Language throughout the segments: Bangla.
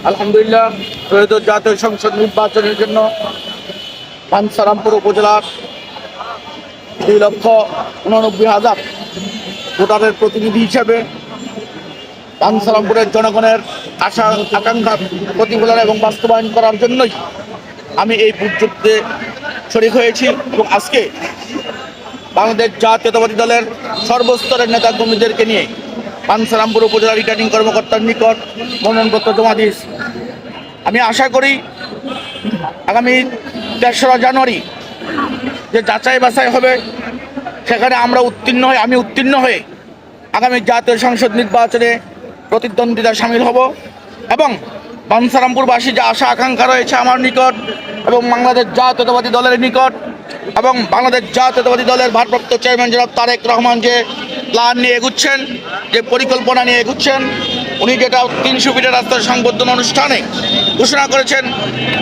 আলহামদুলিল্লাহ, ত্রয়োদশ জাতীয় সংসদ নির্বাচনের জন্য বাঞ্ছারামপুর উপজেলার 2,89,000 ভোটারের প্রতিনিধি হিসেবে বাঞ্ছারামপুরের জনগণের আশা আকাঙ্ক্ষা প্রতিফলন এবং বাস্তবায়ন করার জন্যই আমি এই ভোট যুদ্ধে শরীক হয়েছি এবং আজকে বাংলাদেশ জাতীয়তাবাদী দলের সর্বস্তরের নেতাকর্মীদেরকে নিয়ে বাঞ্ছারামপুর উপজেলা রিটার্নিং কর্মকর্তার নিকট মনোনয়নপত্র জমা দিয়েছি। আমি আশা করি আগামী 3রা জানুয়ারি যে যাচাই বাছাই হবে সেখানে আমি উত্তীর্ণ হয়ে আগামী জাতীয় সংসদ নির্বাচনে প্রতিদ্বন্দ্বিতায় সামিল হব এবং বাঞ্ছারামপুরবাসী যে আশা আকাঙ্ক্ষা রয়েছে আমার নিকট এবং বাংলাদেশ জাতীয়তাবাদী দলের নিকট এবং বাংলাদেশ জাতীয়তাবাদী দলের ভারপ্রাপ্ত চেয়ারম্যান জনাব তারেক রহমান যে প্ল্যান নিয়ে এগুচ্ছেন, যে পরিকল্পনা নিয়ে এগুচ্ছেন, উনি যেটা 300 ফিটের রাস্তার সংবর্ধনা অনুষ্ঠানে ঘোষণা করেছেন,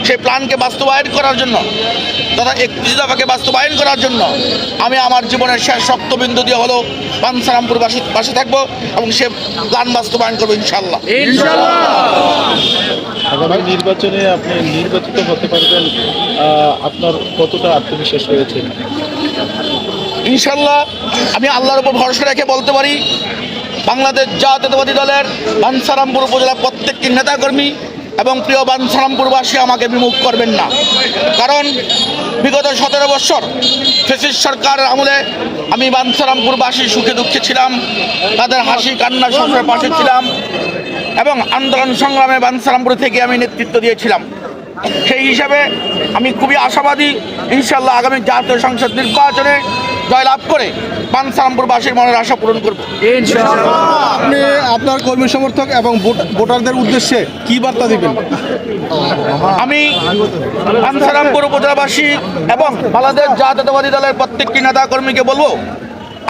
সেই প্ল্যানকে বাস্তবায়ন করার জন্য তথা 31 দফাকে বাস্তবায়ন করার জন্য আমি আমার জীবনের শেষ রক্তবিন্দু দিয়ে হলো বাঞ্ছারামপুরবাসীর পাশে থাকবো এবং সে প্ল্যান বাস্তবায়ন করবো ইনশাল্লাহ। আগামী নির্বাচনে আপনি নির্বাচিত হতে পারবেন, আপনার কতটা আত্মবিশ্বাস রয়েছে? ইনশাল্লাহ আমি আল্লাহর উপর ভরসা রেখে বলতে পারি বাংলাদেশ জাতীয়তাবাদী দলের বাঞ্ছারামপুর উপজেলার প্রত্যেকটি নেতাকর্মী এবং প্রিয় বাঞ্ছারামপুরবাসী আমাকে বিমুখ করবেন না। কারণ বিগত 17 বছর ফ্যাসিস্ট সরকারের আমলে আমি বাঞ্ছারামপুরবাসী সুখে দুঃখে ছিলাম, তাদের হাসি কান্নার সবসময় পাশে ছিলাম এবং আন্দোলন সংগ্রামে বাঞ্ছারামপুর থেকে আমি নেতৃত্ব দিয়েছিলাম। সেই হিসাবে আমি খুবই আশাবাদী ইনশাল্লাহ আগামী জাতীয় সংসদ নির্বাচনে জয়লাভ করে বাঞ্ছারামপুরবাসীর মনের আশা পূরণ করব। আপনি আপনার কর্মী সমর্থক এবং ভোটারদের উদ্দেশ্যে কি বার্তা দিবেন? আমি বাঞ্ছারামপুর উপজেলাবাসী এবং বাংলাদেশ জাতীয়তাবাদী দলের প্রত্যেকটি নেতাকর্মীকে বলবো,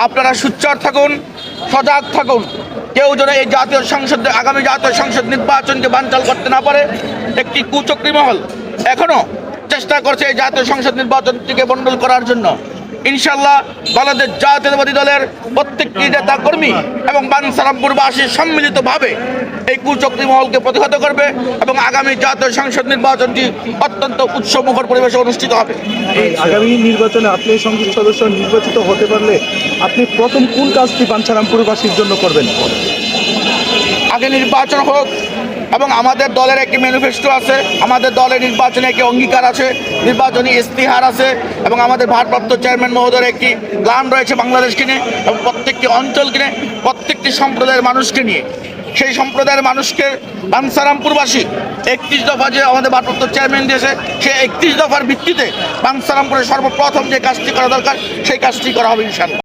আপনারা সোচ্চার থাকুন, সজাগ থাকুন। কেউ যেন এই আগামী জাতীয় সংসদ নির্বাচনকে বানচাল করতে না পারে। একটি কুচক্রী মহল এখনো চেষ্টা করছে এই জাতীয় সংসদ নির্বাচনটিকে বন্ডল করার জন্য। ইনশাল্লাহ বাংলাদেশ জাতীয়তাবাদী দলের প্রত্যেকটি নেতা কর্মী এবং বাঞ্ছারামপুরবাসী সম্মিলিতভাবে এই কুচক্রী মহলকে প্রতিহত করবে এবং আগামী জাতীয় সংসদ নির্বাচনটি অত্যন্ত উৎসবমুখর পরিবেশে অনুষ্ঠিত হবে। এই আগামী নির্বাচনে আপনি সংসদ সদস্য নির্বাচিত হতে পারলে আপনি প্রথম কোন কাজটি বাঞ্ছারামপুরবাসীর জন্য করবেন? আগে নির্বাচন হোক এবং আমাদের দলের একটি ম্যানিফেস্টো আছে, আমাদের দলের নির্বাচনে একটি অঙ্গীকার আছে, নির্বাচনী ইস্তিহার আছে এবং আমাদের ভারপ্রাপ্ত চেয়ারম্যান মহোদয়ের একটি প্ল্যান রয়েছে বাংলাদেশকে নিয়ে এবং প্রত্যেকটি অঞ্চলকে নিয়ে, প্রত্যেকটি সম্প্রদায়ের মানুষকে নিয়ে। সেই সম্প্রদায়ের মানুষকে বাঞ্ছারামপুরবাসী 31 দফা যে আমাদের ভারপ্রাপ্ত চেয়ারম্যান দিয়েছে, সেই 31 দফার ভিত্তিতে বাঞ্ছারামপুরে সর্বপ্রথম যে কাজটি করা দরকার সেই কাজটি করা হবে ইনশাআল্লাহ।